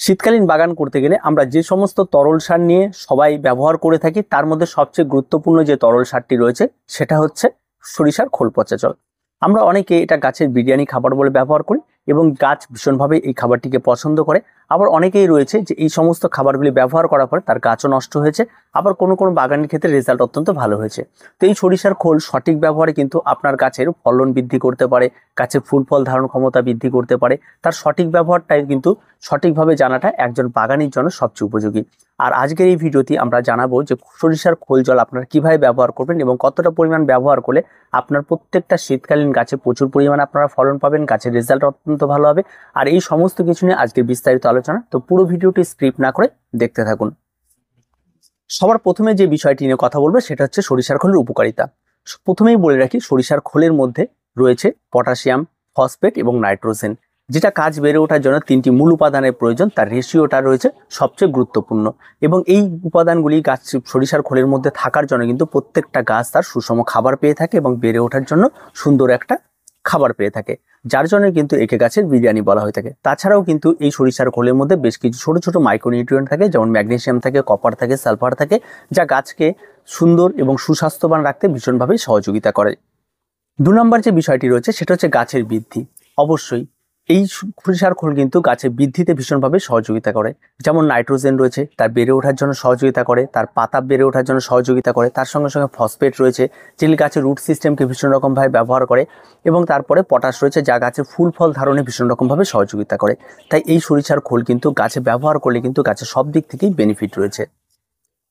শীতকালীন বাগান করতে গেলে আমরা যে সমস্ত তরল সার নিয়ে সবাই ব্যবহার করে থাকি তার মধ্যে সবচেয়ে গুরুত্বপূর্ণ যে তরল সারটি রয়েছে সেটা হচ্ছে সরিষার খোল পচা জল। আমরা অনেকে এটা গাছের বিরিয়ানি খাবার বলে ব্যবহার করি এবং গাছ ভীষণভাবে এই খাবারটিকে পছন্দ করে। আবার অনেকেই রয়েছে যে এই সমস্ত খাবারগুলি ব্যবহার করার পর তার গাছও নষ্ট হয়েছে, আবার কোনো কোনো বাগানের ক্ষেত্রে রেজাল্ট অত্যন্ত ভালো হয়েছে। তো এই সরিষার খোল সঠিক ব্যবহারে কিন্তু আপনার গাছের ফলন বৃদ্ধি করতে পারে, গাছের ফুল ফল ধারণ ক্ষমতা বৃদ্ধি করতে পারে। তার সঠিক ব্যবহারটাই কিন্তু সঠিকভাবে জানাটা একজন বাগানির জন্য সবচেয়ে উপযোগী। আর আজকের এই ভিডিওতে আমরা জানাবো যে সরিষার খোল জল আপনারা কিভাবে ব্যবহার করবেন এবং কতটা পরিমাণ ব্যবহার করলে আপনার প্রত্যেকটা শীতকালীন গাছে প্রচুর পরিমাণে আপনারা ফলন পাবেন, গাছের রেজাল্ট অত্যন্ত ভালো হবে। আর এই সমস্ত কিছু নিয়ে আজকের বিস্তারিত আলোচনা, তো পুরো ভিডিওটি স্ক্রিপ্ট না করে দেখতে থাকুন। সবার প্রথমে যে বিষয়টি নিয়ে কথা বলবো সেটা হচ্ছে সরিষার খোলের উপকারিতা। প্রথমেই বলে রাখি, সরিষার খোলের মধ্যে রয়েছে পটাশিয়াম, ফসফেট এবং নাইট্রোজেন, যেটা গাছ বেড়ে ওঠার জন্য তিনটি মূল উপাদানের প্রয়োজন। তার রেশিওটা রয়েছে সবচেয়ে গুরুত্বপূর্ণ এবং এই উপাদানগুলি গাছ সরিষার খোলের মধ্যে থাকার জন্য কিন্তু প্রত্যেকটা গাছ তার সুষম খাবার পেয়ে থাকে এবং বেড়ে ওঠার জন্য সুন্দর একটা খাবার পেয়ে থাকে, যার জন্য কিন্তু একে গাছের বিরিয়ানি বলা হয়ে থাকে। তাছাড়াও কিন্তু এই সরিষার খোলের মধ্যে বেশ কিছু ছোট ছোট মাইক্রোনিউট্রিয়েন্ট থাকে, যেমন ম্যাগনেসিয়াম থাকে, কপার থাকে, সালফার থাকে, যা গাছকে সুন্দর এবং সুস্বাস্থ্যবান রাখতে ভীষণভাবে সহযোগিতা করে। 2 নম্বর যে বিষয়টি রয়েছে সেটা হচ্ছে গাছের বৃদ্ধি। অবশ্যই এই সরিষার খোল কিন্তু গাছের বৃদ্ধিতে ভীষণভাবে সহযোগিতা করে। যেমন নাইট্রোজেন রয়েছে, তার বেড়ে ওঠার জন্য সহযোগিতা করে, তার পাতা বেড়ে ওঠার জন্য সহযোগিতা করে। তার সঙ্গে সঙ্গে ফসফেট রয়েছে, যেগুলি গাছের রুট সিস্টেমকে ভীষণ রকমভাবে ব্যবহার করে। এবং তারপরে পটাশ রয়েছে, যা গাছের ফুল ফল ধারণে ভীষণ রকমভাবে সহযোগিতা করে। তাই এই সরিষার খোল কিন্তু গাছে ব্যবহার করলে কিন্তু গাছের সব দিক থেকেই বেনিফিট রয়েছে।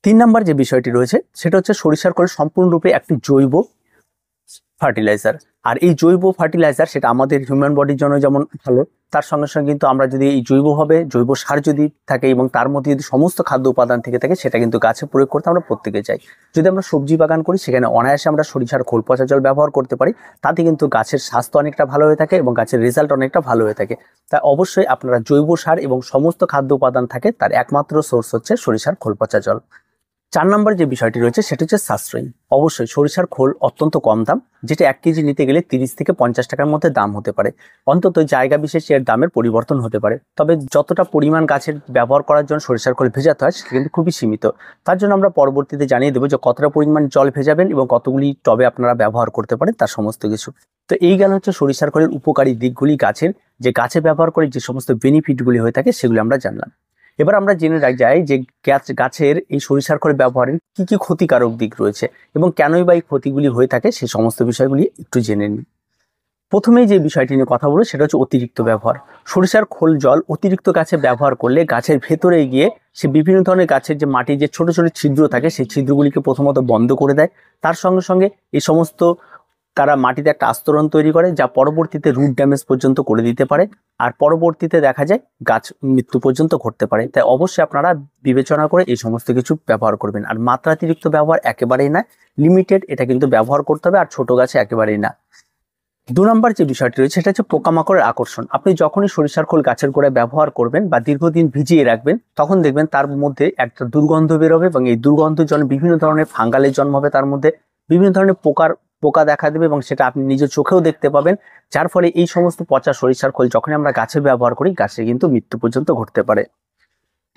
3 নম্বর যে বিষয়টি রয়েছে সেটা হচ্ছে সরিষার খোল সম্পূর্ণরূপে একটি জৈব ফার্টিলাইজার। আর এই জৈব ফার্টিলাইজার সেটা আমাদের হিউম্যান বডির জন্য যেমন ভালো, তার সঙ্গে সঙ্গে কিন্তু আমরা যদি এই জৈব সার যদি থাকে এবং তার মধ্যে যদি সমস্ত খাদ্য উপাদান থেকে থাকে, সেটা কিন্তু গাছে প্রয়োগ করতে আমরা প্রত্যেকে চাই। যদি আমরা সবজি বাগান করি সেখানে অনায়াসে আমরা সরিষার খোল পচা জল ব্যবহার করতে পারি, তাতে কিন্তু গাছের স্বাস্থ্য অনেকটা ভালো হয়ে থাকে এবং গাছের রেজাল্ট অনেকটা ভালো হয়ে থাকে। তাই অবশ্যই আপনারা জৈব সার এবং সমস্ত খাদ্য উপাদান থাকে তার একমাত্র সোর্স হচ্ছে সরিষার খোল পচা জল। 4 নম্বর যে বিষয়টি রয়েছে সেটা হচ্ছে সাশ্রয়ী। অবশ্যই সরিষার খোল অত্যন্ত কম দাম, যেটা 1 কেজি নিতে গেলে 30 থেকে 50 টাকার মধ্যে দাম হতে পারে। অন্তত জায়গা বিশেষে এর দামের পরিবর্তন হতে পারে, তবে যতটা পরিমাণ গাছের ব্যবহার করার জন্য সরিষার খোল ভেজাতে হয় সেটা কিন্তু খুবই সীমিত। তার জন্য আমরা পরবর্তীতে জানিয়ে দেবো যে কতটা পরিমাণ জল ভেজাবেন এবং কতগুলি টবে আপনারা ব্যবহার করতে পারেন তার সমস্ত কিছু। তো এই গেল হচ্ছে সরিষার খোলের উপকারী দিকগুলি, গাছে ব্যবহার করে যে সমস্ত বেনিফিটগুলি হয়ে থাকে সেগুলি আমরা জানলাম। এবার আমরা জেনে যাই যে গাছের এই সরিষার খোল ব্যবহারের কি কি ক্ষতিকারক দিক রয়েছে এবং কেনই বা এই ক্ষতিগুলি হয়ে থাকে সেই সমস্ত বিষয়গুলি একটু জেনে নিই। প্রথমেই যে বিষয়টি নিয়ে কথা বলবো সেটা হচ্ছে অতিরিক্ত ব্যবহার। সরিষার খোল জল অতিরিক্ত গাছে ব্যবহার করলে গাছের ভেতরে গিয়ে সে বিভিন্ন ধরনের গাছের যে মাটির যে ছোট ছোট ছিদ্র থাকে সেই ছিদ্রগুলিকে প্রথমত বন্ধ করে দেয়। তার সঙ্গে সঙ্গে এই সমস্ত তারা মাটিতে একটা আস্তরণ তৈরি করে, যা পরবর্তীতে রুট ড্যামেজ পর্যন্ত করে দিতে পারে। আর পরবর্তীতে দেখা যায় গাছ মৃত্যু পর্যন্ত ঘটতে পারে। তাই অবশ্যই আপনারা বিবেচনা করে এই সমস্ত কিছু ব্যবহার করবেন। আর মাত্রাতিরিক্ত ব্যবহার একেবারেই না, লিমিটেড এটা কিন্তু ব্যবহার করতে হবে, আর ছোট গাছে একেবারেই না। 2 নম্বর যে বিষয়টি রয়েছে সেটা হচ্ছে পোকামাকড়ের আকর্ষণ। আপনি যখনই সরিষার খোল গাছের গোড়ায় ব্যবহার করবেন বা দীর্ঘদিন ভিজিয়ে রাখবেন, তখন দেখবেন তার মধ্যে একটা দুর্গন্ধ বেরোবে এবং এই দুর্গন্ধের জন্য বিভিন্ন ধরনের ফাঙ্গালের জন্ম হবে, তার মধ্যে বিভিন্ন ধরনের পোকা দেখা দেবে এবং সেটা আপনি নিজের চোখেও দেখতে পাবেন। যার ফলে এই সমস্ত পচা সরিষার খোল যখন আমরা গাছে ব্যবহার করি, গাছে কিন্তু মৃত্যু পর্যন্ত ঘটতে পারে।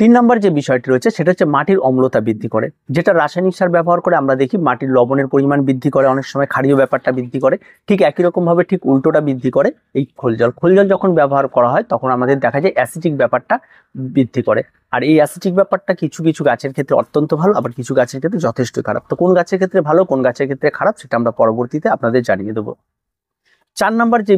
3 নম্বর যে বিষয়টি রয়েছে সেটা হচ্ছে মাটির অম্লতা বৃদ্ধি করে। যেটা রাসায়নিক সার ব্যবহার করে আমরা দেখি মাটির লবণের পরিমাণ বৃদ্ধি করে, অনেক সময় ক্ষারীয় ব্যাপারটা বৃদ্ধি করে, ঠিক একই রকম ভাবে ঠিক উল্টোটা বৃদ্ধি করে এই খোল জল যখন ব্যবহার করা হয় তখন আমাদের দেখা যায় অ্যাসিডিক ব্যাপারটা বৃদ্ধি করে। আর এই অ্যাসিডিক ব্যাপারটা কিছু কিছু গাছের ক্ষেত্রে অত্যন্ত ভালো, আবার কিছু গাছের ক্ষেত্রে যথেষ্ট খারাপ। তো কোন গাছের ক্ষেত্রে ভালো, কোন গাছের ক্ষেত্রে খারাপ, সেটা আমরা পরবর্তীতে আপনাদের জানিয়ে দেবো। 4 নম্বর যে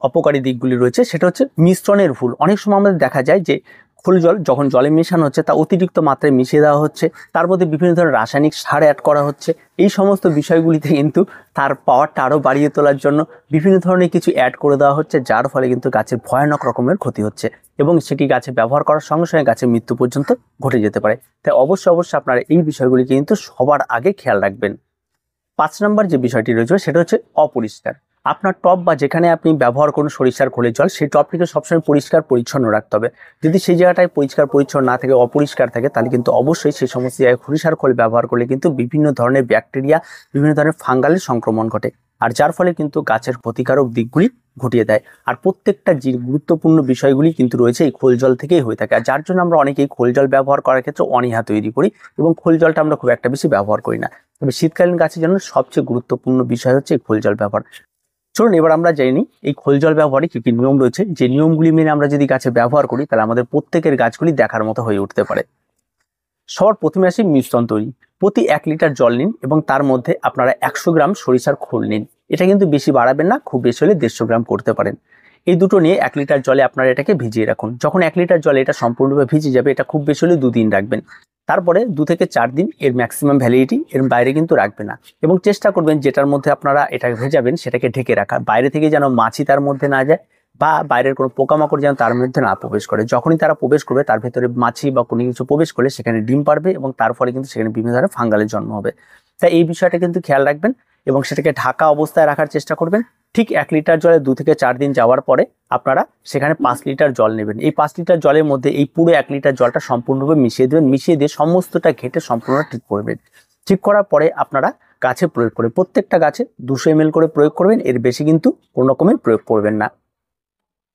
অপকারী দিকগুলি রয়েছে সেটা হচ্ছে মিশ্রণের ভুল। অনেক সময় আমাদের দেখা যায় যে খোল জল যখন জলে মেশানো হচ্ছে তা অতিরিক্ত মাত্রায় মিশিয়ে দেওয়া হচ্ছে, তার মধ্যে বিভিন্ন ধরনের রাসায়নিক সার অ্যাড করা হচ্ছে। এই সমস্ত বিষয়গুলিতে কিন্তু তার পাওয়ারটা আরও বাড়িয়ে তোলার জন্য বিভিন্ন ধরনের কিছু অ্যাড করে দেওয়া হচ্ছে, যার ফলে কিন্তু গাছের ভয়ানক রকমের ক্ষতি হচ্ছে এবং সেটি গাছে ব্যবহার করার সঙ্গে সঙ্গে গাছের মৃত্যু পর্যন্ত ঘটে যেতে পারে। তাই অবশ্যই আপনারা এই বিষয়গুলিকে কিন্তু সবার আগে খেয়াল রাখবেন। 5 নম্বর যে বিষয়টি রয়েছে সেটা হচ্ছে অপরিষ্কার। আপনার টব বা যেখানে আপনি ব্যবহার করুন সরিষার খোলের জল, সেই টবটিকে সবসময় পরিষ্কার পরিচ্ছন্ন রাখতে হবে। যদি সেই জায়গাটায় পরিষ্কার পরিচ্ছন্ন না থাকে, অপরিষ্কার থাকে, তাহলে কিন্তু অবশ্যই সেই সমস্ত জায়গায় সরিষার খোল ব্যবহার করলে কিন্তু বিভিন্ন ধরনের ব্যাকটেরিয়া, বিভিন্ন ধরনের ফাঙ্গালের সংক্রমণ ঘটে। আর যার ফলে কিন্তু গাছের ক্ষতিকারক দিকগুলি ঘটিয়ে দেয়। আর প্রত্যেকটা যে গুরুত্বপূর্ণ বিষয়গুলি কিন্তু রয়েছে এই খোল জল থেকেই হয়ে থাকে। আর যার জন্য আমরা অনেকেই খোল জল ব্যবহার করার ক্ষেত্রে অনীহা তৈরি করি এবং খোল জলটা আমরা খুব একটা বেশি ব্যবহার করি না। তবে শীতকালীন গাছের জন্য সবচেয়ে গুরুত্বপূর্ণ বিষয় হচ্ছে এই খোল জল ব্যবহার। চলুন এবার আমরা জেনে নিই এই খোল জল ব্যবহারে কি কি নিয়ম রয়েছে, যে নিয়মগুলি মেনে আমরা যদি গাছে ব্যবহার করি তাহলে আমাদের প্রত্যেকের গাছগুলি দেখার মতো হয়ে উঠতে পারে। সবার প্রথমে আসি মিশ্রণ তৈরি। প্রতি 1 লিটার জল নিন এবং তার মধ্যে আপনারা 100 গ্রাম সরিষার খোল নিন। এটা কিন্তু বেশি বাড়াবেন না, খুব বেশি হলে 150 গ্রাম করতে পারেন। এই দুটো নিয়ে 1 লিটার জলে আপনারা এটাকে ভিজিয়ে রাখুন। যখন 1 লিটার জলে এটা সম্পূর্ণভাবে ভিজে যাবে, এটা খুব বেশি হলে 2 দিন রাখবেন। তারপরে 2 থেকে 4 দিন এর ম্যাক্সিমাম ভ্যালিডিটি, এর বাইরে কিন্তু রাখবে না। এবং চেষ্টা করবেন যেটার মধ্যে আপনারা এটা ভেজাবেন সেটাকে ঢেকে রাখা, বাইরে থেকে যেন মাছি তার মধ্যে না যায় বা বাইরের কোনো পোকামাকড় যেন তার মধ্যে না প্রবেশ করে। যখনই তারা প্রবেশ করবে তার ভেতরে মাছি বা কোনো কিছু প্রবেশ করলে সেখানে ডিম পারবে এবং তার ফলে কিন্তু সেখানে বিভিন্ন ধরনের ফাঙ্গালের জন্ম হবে। তাই এই বিষয়টা কিন্তু খেয়াল রাখবেন এবং সেটাকে ঢাকা অবস্থায় রাখার চেষ্টা করবেন। ঠিক 1 লিটার জলে 2 থেকে 4 দিন যাওয়ার পরে আপনারা সেখানে 5 লিটার জল নেবেন। এই 5 লিটার জলের মধ্যে এই পুরো 1 লিটার জলটা সম্পূর্ণভাবে মিশিয়ে দেবেন। মিশিয়ে দিয়ে সমস্তটা ঘেটে সম্পূর্ণ ঠিক করবেন। ঠিক করার পরে আপনারা গাছে প্রয়োগ করে প্রত্যেকটা গাছে 200 ml করে প্রয়োগ করবেন, এর বেশি কিন্তু কোনো রকমের প্রয়োগ করবেন না।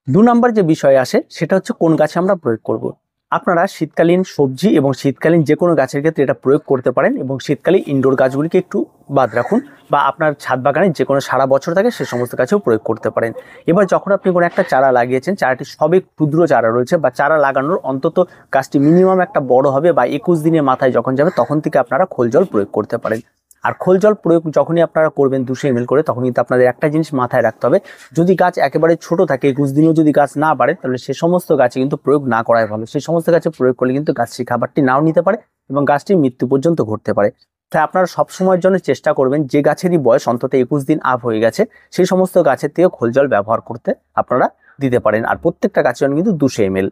2 নম্বর যে বিষয় আসে সেটা হচ্ছে কোন গাছে আমরা প্রয়োগ করব। আপনারা শীতকালীন সবজি এবং শীতকালীন যে কোনো গাছের ক্ষেত্রে এটা প্রয়োগ করতে পারেন এবং শীতকালীন ইনডোর গাছগুলিকে একটু বাদ রাখুন বা আপনার ছাদ বাগানে যে কোনো সারা বছর থাকে সে সমস্ত গাছেও প্রয়োগ করতে পারেন। এবার যখন আপনি কোনো একটা চারা লাগিয়েছেন, চারাটি সবে ক্ষুদ্র চারা রয়েছে বা চারা লাগানোর অন্তত গাছটি মিনিমাম একটা বড় হবে বা 21 দিনের মাথায় যখন যাবে তখন থেকে আপনারা খোল জল প্রয়োগ করতে পারেন। আর খোল জল প্রয়োগ যখনই আপনারা করবেন 200 ml করে, তখন কিন্তু আপনাদের একটা জিনিস মাথায় রাখতে হবে, যদি গাছ একেবারে ছোট থাকে 21 দিনেও যদি গাছ না বাড়ে তাহলে সে সমস্ত গাছে কিন্তু প্রয়োগ না করাই ভালো। সেই সমস্ত গাছে প্রয়োগ করলে কিন্তু গাছটি খাবারটি নাও নিতে পারে এবং গাছটির মৃত্যু পর্যন্ত ঘটতে পারে। তাই আপনারা সবসময়ের জন্য চেষ্টা করবেন যে গাছেরই বয়স অন্তত 21 দিন আপ হয়ে গেছে সেই সমস্ত গাছের থেকে খোল জল ব্যবহার করতে আপনারা দিতে পারেন। আর প্রত্যেকটা গাছের জন্য কিন্তু 200 ml।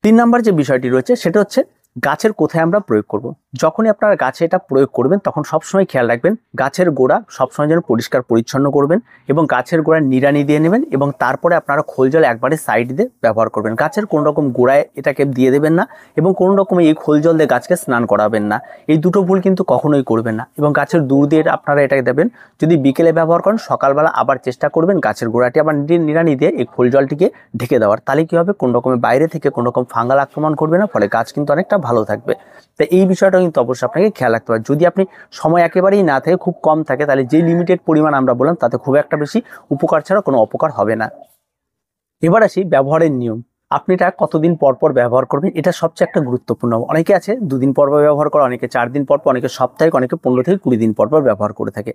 3 নম্বর যে বিষয়টি রয়েছে সেটা হচ্ছে গাছের কোথায় আমরা প্রয়োগ করব। যখনই আপনারা গাছে এটা প্রয়োগ করবেন তখন সবসময় খেয়াল রাখবেন গাছের গোড়া সবসময় যেন পরিষ্কার পরিচ্ছন্ন করবেন এবং গাছের গোড়ায় নিড়ানি দিয়ে নেবেন এবং তারপরে আপনারা খোল জল একবারে সাইড দিয়ে ব্যবহার করবেন। গাছের কোনো রকম গোড়ায় এটাকে দিয়ে দেবেন না এবং কোনো রকম এই খোল জল দিয়ে গাছকে স্নান করাবেন না। এই দুটো ভুল কিন্তু কখনোই করবেন না। এবং গাছের দূর দিয়ে আপনারা এটাকে দেবেন। যদি বিকেলে ব্যবহার করেন সকালবেলা আবার চেষ্টা করবেন গাছের গোড়াটি আবার নিড়ানি দিয়ে এই খোল জলটিকে ঢেকে দেওয়ার। তাহলে কি হবে, কোনো রকমের বাইরে থেকে কোনো রকম ফাঙ্গাল আক্রমণ করবে না, ফলে গাছ কিন্তু অনেকটা ভালো থাকবে। তাই এই বিষয়টা কিন্তু অবশ্যই আপনাকে খেয়াল রাখতে হবে। যদি আপনি সময় একেবারেই না থাকে, খুব কম থাকে, তাহলে যে লিমিটেড পরিমাণ আমরা বললাম তাতে খুব একটা বেশি উপকার ছাড়া কোনো অপকার হবে না। এবার আসি ব্যবহারের নিয়ম। আপনি এটা কতদিন পর পর ব্যবহার করবেন, এটা সবচেয়ে একটা গুরুত্বপূর্ণ। অনেকে আছে 2 দিন পর পর ব্যবহার করে, অনেকে 4 দিন পর পর, অনেকে সাপ্তাহিক, অনেকে 15 থেকে 20 দিন পর পর ব্যবহার করে থাকে।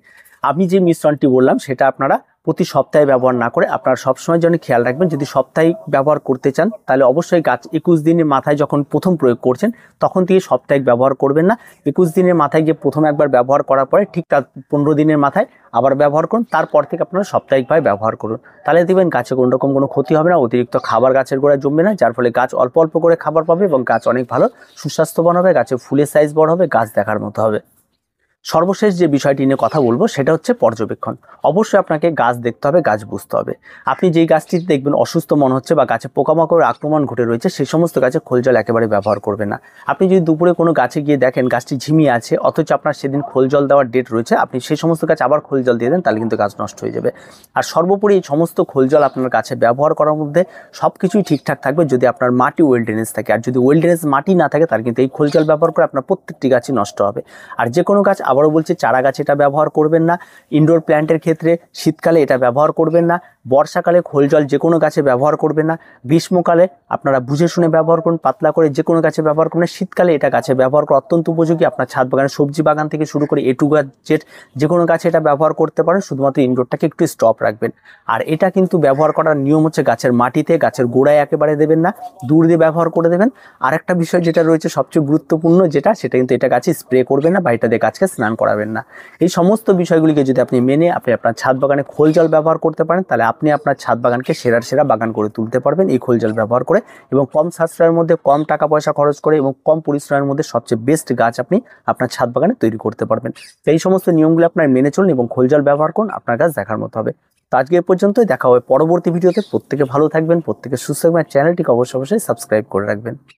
আমি যে মিশ্রণটি বললাম সেটা আপনারা প্রতি সপ্তাহে ব্যবহার না করে আপনারা সবসময় জন্য খেয়াল রাখবেন, যদি সাপ্তাহিক ব্যবহার করতে চান তাহলে অবশ্যই গাছ 21 দিনের মাথায় যখন প্রথম প্রয়োগ করছেন তখন থেকে সাপ্তাহিক ব্যবহার করবেন না। 21 দিনের মাথায় গিয়ে প্রথম একবার ব্যবহার করার পরে ঠিক তার 15 দিনের মাথায় আবার ব্যবহার করুন, তারপর থেকে আপনারা সাপ্তাহিকভাবে ব্যবহার করুন। তাহলে দেখবেন গাছে কোনো রকম কোনো ক্ষতি হবে না, অতিরিক্ত খাবার গাছের গোড়ায় জমবে না, যার ফলে গাছ অল্প অল্প করে খাবার পাবে এবং গাছ অনেক ভালো সুস্বাস্থ্যবান হবে, গাছের ফুলের সাইজ বড় হবে, গাছ দেখার মতো হবে। সর্বশেষ যে বিষয়টি নিয়ে কথা বলবো সেটা হচ্ছে পর্যবেক্ষণ। অবশ্যই আপনাকে গাছ দেখতে হবে, গাছ বুঝতে হবে। আপনি যেই গাছটি দেখবেন অসুস্থ মনে হচ্ছে বা গাছে পোকামাকড়ের আক্রমণ ঘটে রয়েছে সেই সমস্ত গাছে খোল জল একেবারে ব্যবহার করবেন না। আপনি যদি দুপুরে কোনো গাছে গিয়ে দেখেন গাছটি ঝিমিয়ে আছে অথচ আপনার সেদিন খোল জল দেওয়ার ডেট রয়েছে, আপনি সেই সমস্ত গাছ আবার খোল জল দিয়ে দেন, তাহলে কিন্তু গাছ নষ্ট হয়ে যাবে। আর সর্বোপরি এই সমস্ত খোল জল আপনার গাছে ব্যবহার করার মধ্যে সব কিছুই ঠিকঠাক থাকবে যদি আপনার মাটি ওয়েল ড্রেনেজ থাকে। আর যদি ওয়েল ড্রেনেজ মাটি না থাকে তাহলে কিন্তু এই খোল জল ব্যবহার করে আপনার প্রত্যেকটি গাছই নষ্ট হবে। আর যে কোনো গাছ, আবারও বলছি, চারা গাছ এটা ব্যবহার করবেন না। ইনডোর প্ল্যান্টের ক্ষেত্রে শীতকালে এটা ব্যবহার করবেন না। বর্ষাকালে খোল জল যে কোনো গাছে ব্যবহার করবেন না। গ্রীষ্মকালে আপনারা বুঝে শুনে ব্যবহার করুন, পাতলা করে যে কোনো গাছে ব্যবহার করুন। শীতকালে এটা গাছে ব্যবহার করা অত্যন্ত উপযোগী। আপনার ছাদ বাগানে সবজি বাগান থেকে শুরু করে এ টু জেড যে কোনো গাছে এটা ব্যবহার করতে পারেন, শুধুমাত্র ইনডোরটাকে একটু স্টপ রাখবেন। আর এটা কিন্তু ব্যবহার করার নিয়ম হচ্ছে গাছের মাটিতে, গাছের গোড়ায় একেবারে দেবেন না, দূর দিয়ে ব্যবহার করে দেবেন। আর একটা বিষয় যেটা রয়েছে সবচেয়ে গুরুত্বপূর্ণ সেটা কিন্তু এটা গাছে স্প্রে করবেন না বা এটা দিয়ে গাছকে স্নান করাবেন না। এই সমস্ত বিষয়গুলিকে যদি আপনি মেনে আপনি আপনার ছাদ বাগানে খোল জল ব্যবহার করতে পারেন তাহলে আপনি আপনার ছাদ বাগানকে সেরা বাগান করে তুলতে পারবেন এই খোল জল ব্যবহার করে, এবং কম সাশ্রয়ের মধ্যে, কম টাকা পয়সা খরচ করে এবং কম পরিশ্রমের মধ্যে সবচেয়ে বেস্ট গাছ আপনি আপনার ছাদ বাগানে তৈরি করতে পারবেন। এই সমস্ত নিয়মগুলো আপনার মেনে চলুন এবং খোল জল ব্যবহার করুন, আপনার গাছ দেখার মতো হবে। তো আজকে এ পর্যন্তই, দেখা হবে পরবর্তী ভিডিওতে। প্রত্যেকে ভালো থাকবেন, প্রত্যেকে সুস্থ থাকবেন। চ্যানেলটিকে অবশ্যই সাবস্ক্রাইব করে রাখবেন।